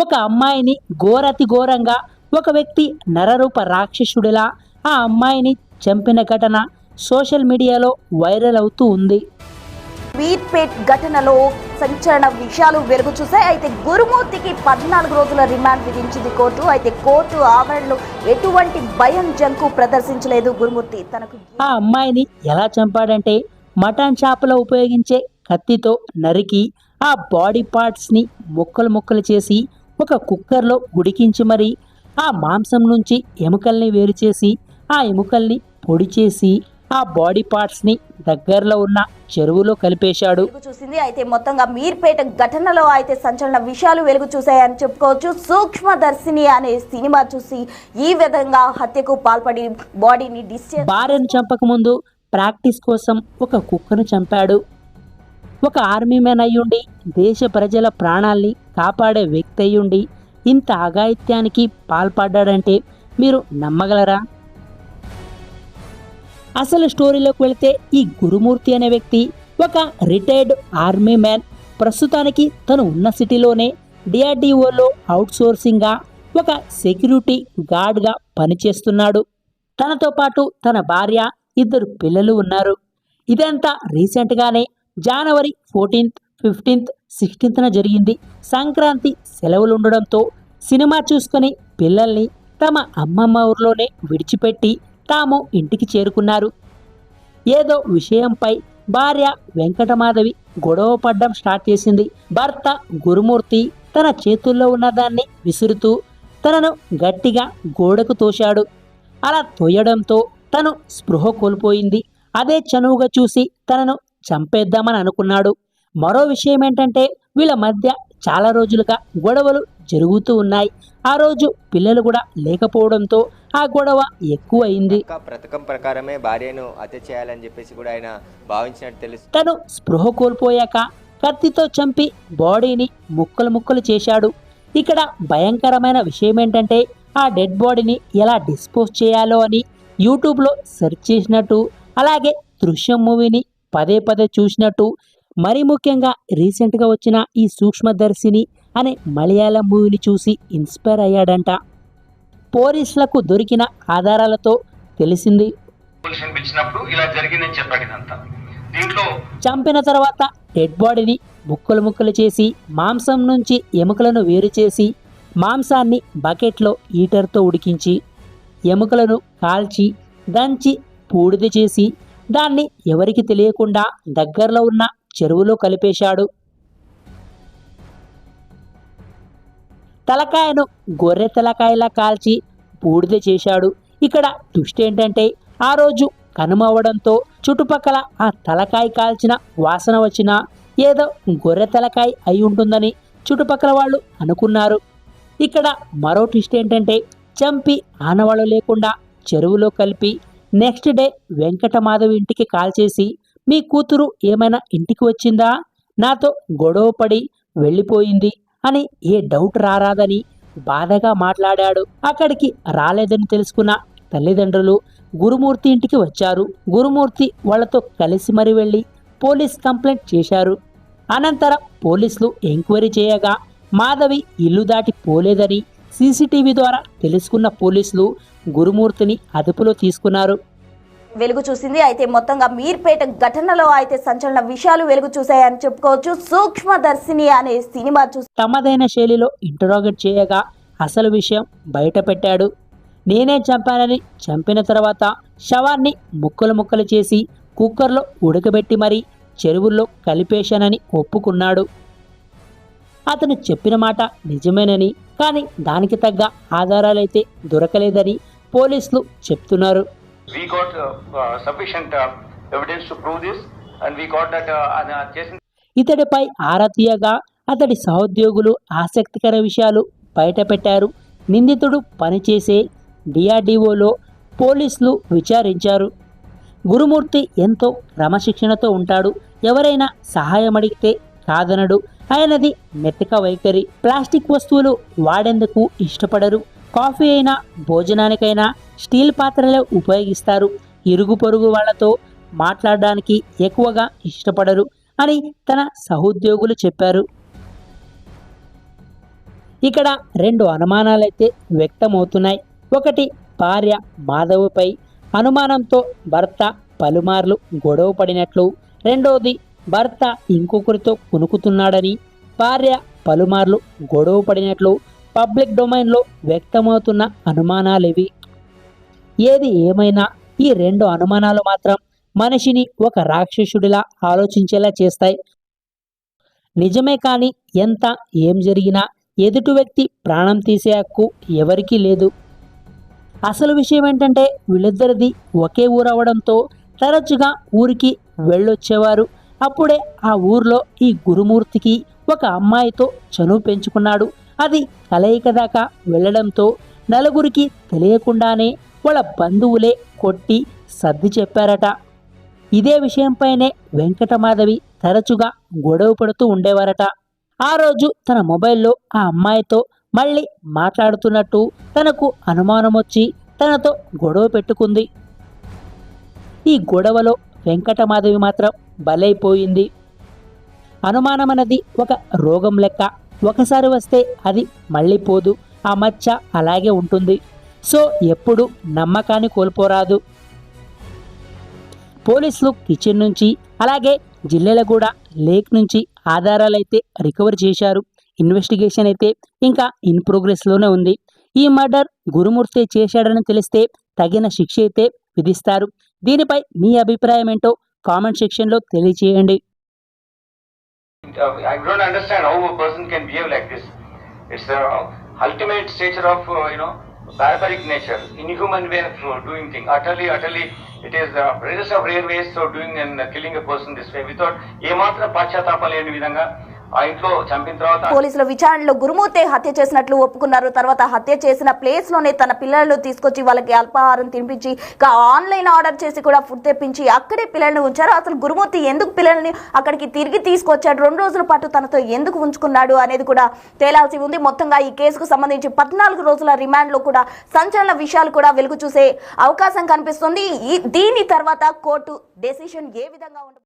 ఒక అమ్మాయిని ఘోరతి ఘోరంగా ఒక వ్యక్తి నరరూప రాక్షసుడిలా ఆ అమ్మాయిని చంపిన ఘటన సోషల్ మీడియాలో వైరల్ అవుతూ ఉంది. వీర్పేట్ ఘటనలో సంచలన విషయాలు వెలుగు చూశాయి. అయితే గురుమూర్తికి 14 రోజుల రిమాండ్ విధించింది కోర్టు. అయితే కోర్టు ఆవరణలో ఎటువంటి భయం జంకు ప్రదర్శించలేదు గురుమూర్తి. తనకు ఆ అమ్మాయిని ఎలా చంపాడంటే మటన్ షాపులో ఉపయోగించే కత్తితో నరికి ఆ బాడీ పార్ట్స్ని ముక్కలు ముక్కలు చేసి ఒక కుక్కర్లో ఉడికించి మరి ఆ మాంసం నుంచి ఎముకల్ని వేరు చేసి ఆ ఎముకల్ని పొడి చేసి ఆ బాడీ పార్ట్స్ని దగ్గరలో ఉన్న చెరువులో కలిపేశాడు. వెలుగు చూసింది. అయితే మొత్తంగా మీర్పేట ఘటనలో అయితే సంచలన విషయాలు వెలుగు చూశాయని చెప్పుకోవచ్చు. సూక్ష్మదర్శిని అనే సినిమా చూసి ఈ విధంగా హత్యకు పాల్పడి బాడీని భార్యను చంపక ముందు ప్రాక్టీస్ కోసం ఒక కుక్కను చంపాడు. ఒక ఆర్మీ మ్యాన్ అయ్యుండి దేశ ప్రజల ప్రాణాల్ని కాపాడే వ్యక్తి అయ్యుండి ఇంత అఘాయిత్యానికి పాల్పడ్డాడంటే మీరు నమ్మగలరా? అసలు స్టోరీలోకి వెళితే ఈ గురుమూర్తి అనే వ్యక్తి ఒక రిటైర్డ్ ఆర్మీ మ్యాన్. ప్రస్తుతానికి తను ఉన్న సిటీలోనే డిఆర్డిఓలో అవుట్సోర్సింగ్గా ఒక సెక్యూరిటీ గార్డ్గా పనిచేస్తున్నాడు. తనతో పాటు తన భార్య, 2 పిల్లలు ఉన్నారు. ఇదంతా రీసెంట్గానే జనవరి 14th, 15th, 16th జరిగింది. సంక్రాంతి సెలవులు ఉండడంతో సినిమా చూసుకొని పిల్లల్ని తమ అమ్మమ్మ ఊర్లోనే విడిచిపెట్టి తాము ఇంటికి చేరుకున్నారు. ఏదో విషయంపై భార్య వెంకటమాధవి గొడవ పడ్డం స్టార్ట్ చేసింది. భర్త గురుమూర్తి తన చేతుల్లో ఉన్నదాన్ని విసురుతూ తనను గట్టిగా గోడకు తోశాడు. అలా తోయడంతో తను స్పృహ కోల్పోయింది. అదే చనువుగా చూసి తనను చంపేద్దామని అనుకున్నాడు. మరో విషయం ఏంటంటే వీళ్ళ మధ్య చాలా రోజులుగా గొడవలు జరుగుతూ ఉన్నాయి. ఆ రోజు పిల్లలు కూడా లేకపోవడంతో ఆ గొడవ ఎక్కువ అయింది. పథకం ప్రకారమే భార్యను హత్య చేయాలని చెప్పేసి కూడా ఆయన భావించినట్టు తెలుసు. తను స్పృహ కోల్పోయాక కత్తితో చంపి బాడీని ముక్కలు ముక్కలు చేశాడు. ఇక్కడ భయంకరమైన విషయం ఏంటంటే ఆ డెడ్ బాడీని ఎలా డిస్పోజ్ చేయాలో అని యూట్యూబ్లో సెర్చ్ చేసినట్టు, అలాగే దృశ్యం మూవీని పదే పదే చూసినట్టు, మరీ ముఖ్యంగా రీసెంట్గా వచ్చిన ఈ సూక్ష్మదర్శిని అనే మలయాళం మూవీని చూసి ఇన్స్పైర్ అయ్యాడంట. పోలీసులకు దొరికిన ఆధారాలతో తెలిసింది. చంపిన తర్వాత డెడ్ బాడీని ముక్కలు ముక్కలు చేసి మాంసం నుంచి ఎముకలను వేరు చేసి మాంసాన్ని బకెట్లో హీటర్తో ఉడికించి ఎముకలను కాల్చి దంచి బూడిద చేసి దాన్ని ఎవరికి తెలియకుండా దగ్గరలో ఉన్న చెరువులో కలిపేశాడు. తలకాయను గొర్రె తలకాయలా కాల్చి బూడిద చేశాడు. ఇక్కడ ట్విస్ట్ ఏంటంటే ఆ రోజు కనుమ అవ్వడంతో చుట్టుపక్కల ఆ తలకాయ కాల్చిన వాసన వచ్చినా ఏదో గొర్రె తలకాయ అయి ఉంటుందని చుట్టుపక్కల వాళ్ళు అనుకున్నారు. ఇక్కడ మరో ట్విస్ట్ ఏంటంటే చంపి ఆనవాళ్ళు లేకుండా చెరువులో కలిపి నెక్స్ట్ డే వెంకటమాధవి ఇంటికి కాల్ చేసి మీ కూతురు ఏమైనా ఇంటికి వచ్చిందా, నాతో గొడవ పడి వెళ్ళిపోయింది అని ఏ డౌట్ రారాదని బాధగా మాట్లాడాడు. అక్కడికి రాలేదని తెలుసుకున్న తల్లిదండ్రులు గురుమూర్తి ఇంటికి వచ్చారు. గురుమూర్తి వాళ్లతో కలిసి మరి వెళ్ళి పోలీస్ కంప్లైంట్ చేశారు. అనంతరం పోలీసులు ఎంక్వైరీ చేయగా మాధవి ఇల్లు దాటి పోలేదని సీసీటీవీ ద్వారా తెలుసుకున్న పోలీసులు గురుమూర్తిని అదుపులో తీసుకున్నారు. వెలుగు చూసింది. అయితే మొత్తంగా మీర్పేట ఘటనలో అయితే సంచలన విషయాలు వెలుగు చూశాయని చెప్పుకోవచ్చు. సూక్ష్మదర్శిని అనే సినిమా చూసి తమదైన శైలిలో ఇంటరాగేట్ చేయగా అసలు విషయం బయట పెట్టాడు. నేనే చంపానని, చంపిన తర్వాత శవాన్ని ముక్కలు ముక్కలు చేసి కుక్కర్లో ఉడకబెట్టి మరీ చెరువుల్లో కలిపేశానని ఒప్పుకున్నాడు. అతను చెప్పిన మాట నిజమేనని, కానీ దానికి తగ్గ ఆధారాలైతే దొరకలేదని పోలీసులు చెప్తున్నారు. We got sufficient evidence to prove this, and we got that ఇతడిపై ఆరా తీయగా అతడి సహోద్యోగులు ఆసక్తికర విషయాలు బయటపెట్టారు. నిందితుడు పనిచేసే డిఆర్డిఓలో పోలీసులు విచారించారు. గురుమూర్తి ఎంతో క్రమశిక్షణతో ఉంటాడు. ఎవరైనా సహాయం అడిగితే కాదనడు. ఆయనది మెత్తక వైఖరి. ప్లాస్టిక్ వస్తువులు వాడేందుకు ఇష్టపడరు. కాఫీ అయినా భోజనానికైనా స్టీల్ పాత్రలే ఉపయోగిస్తారు. ఇరుగు పొరుగు వాళ్లతో మాట్లాడడానికి ఎక్కువగా ఇష్టపడరు అని తన సహోద్యోగులు చెప్పారు. ఇక్కడ రెండు అనుమానాలైతే వ్యక్తమవుతున్నాయి. ఒకటి, భార్య మాధవ్పై అనుమానంతో భర్త పలుమార్లు గొడవ పడినట్లు. రెండోది, భర్త ఇంకొకరితో కునుకుతున్నాడని భార్య పలుమార్లు గొడవ పడినట్లు పబ్లిక్ డొమైన్లో వ్యక్తమవుతున్న అనుమానాలివి. ఏది ఏమైనా ఈ రెండు అనుమానాలు మాత్రం మనిషిని ఒక రాక్షసుడిలా ఆలోచించేలా చేస్తాయి. నిజమే, కానీ ఎంత ఏం జరిగినా ఎదుటి వ్యక్తి ప్రాణం తీసే హక్కు ఎవరికీ లేదు. అసలు విషయం ఏంటంటే వీళ్ళిద్దరిది ఒకే ఊరు అవడంతో తరచుగా ఊరికి వెళ్ళొచ్చేవారు. అప్పుడే ఆ ఊర్లో ఈ గురుమూర్తికి ఒక అమ్మాయితో చనువు పెంచుకున్నాడు. అది కలయిక దాకా వెళ్ళడంతో నలుగురికి తెలియకుండానే వాళ్ళ బంధువులే కొట్టి సర్ది చెప్పారట. ఇదే విషయంపైనే వెంకటమాధవి తరచుగా గొడవ పడుతూ ఉండేవారట. ఆ రోజు తన మొబైల్లో ఆ అమ్మాయితో మళ్ళీ మాట్లాడుతున్నట్టు తనకు అనుమానం వచ్చి తనతో గొడవ పెట్టుకుంది. ఈ గొడవలో వెంకటమాధవి మాత్రం బలైపోయింది. అనుమానం అనేది ఒక రోగం లెక్క, ఒకసారి వస్తే అది మళ్ళీ పోదు. ఆ మచ్చ అలాగే ఉంటుంది. సో ఎప్పుడు నమ్మకాన్ని కోల్పోరాదు. పోలీసులు కిచెన్ నుంచి అలాగే జిల్లెలగూడ లేక్ నుంచి ఆధారాలైతే రికవర్ చేశారు. ఇన్వెస్టిగేషన్ అయితే ఇంకా ఇన్ ప్రోగ్రెస్లోనే ఉంది. ఈ మర్డర్ గురుమూర్తి చేశాడని తెలిస్తే తగిన శిక్ష అయితే విధిస్తారు. దీనిపై మీ అభిప్రాయం ఏంటో కామెంట్ సెక్షన్లో తెలియజేయండి. I don't understand how a person can behave like this. It's the ultimate stature of, barbaric nature, inhuman way of doing things. Utterly, it is the rarest of rare ways of doing and killing a person this way without ఏమాత్రం పశ్చాత్తాపం లేని విధంగా ఆ ఇంట్లో చంపిన తర్వాత పోలీసుల విచారణలో గురుమూర్తి హత్య చేసినట్లు ఒప్పుకున్నారు. తర్వాత హత్య చేసిన ప్లేస్ లోనే తన పిల్లలను తీసుకొచ్చి వాళ్ళకి అల్పాహారం తినిపించి ఆన్లైన్ ఆర్డర్ చేసి కూడా ఫుడ్ తెప్పించి అక్కడే పిల్లల్ని ఉంచారు. అసలు గురుమూర్తి ఎందుకు పిల్లల్ని అక్కడికి తిరిగి తీసుకొచ్చాడు, 2 రోజుల పాటు తనతో ఎందుకు ఉంచుకున్నాడు అనేది కూడా తేలాల్సి ఉంది. మొత్తంగా ఈ కేసుకు సంబంధించి 14 రోజుల రిమాండ్ లో కూడా సంచలన విషయాలు కూడా వెలుగు చూసే అవకాశం కనిపిస్తుంది. దీని తర్వాత కోర్టు డెసిషన్ ఏ విధంగా ఉంటుంది?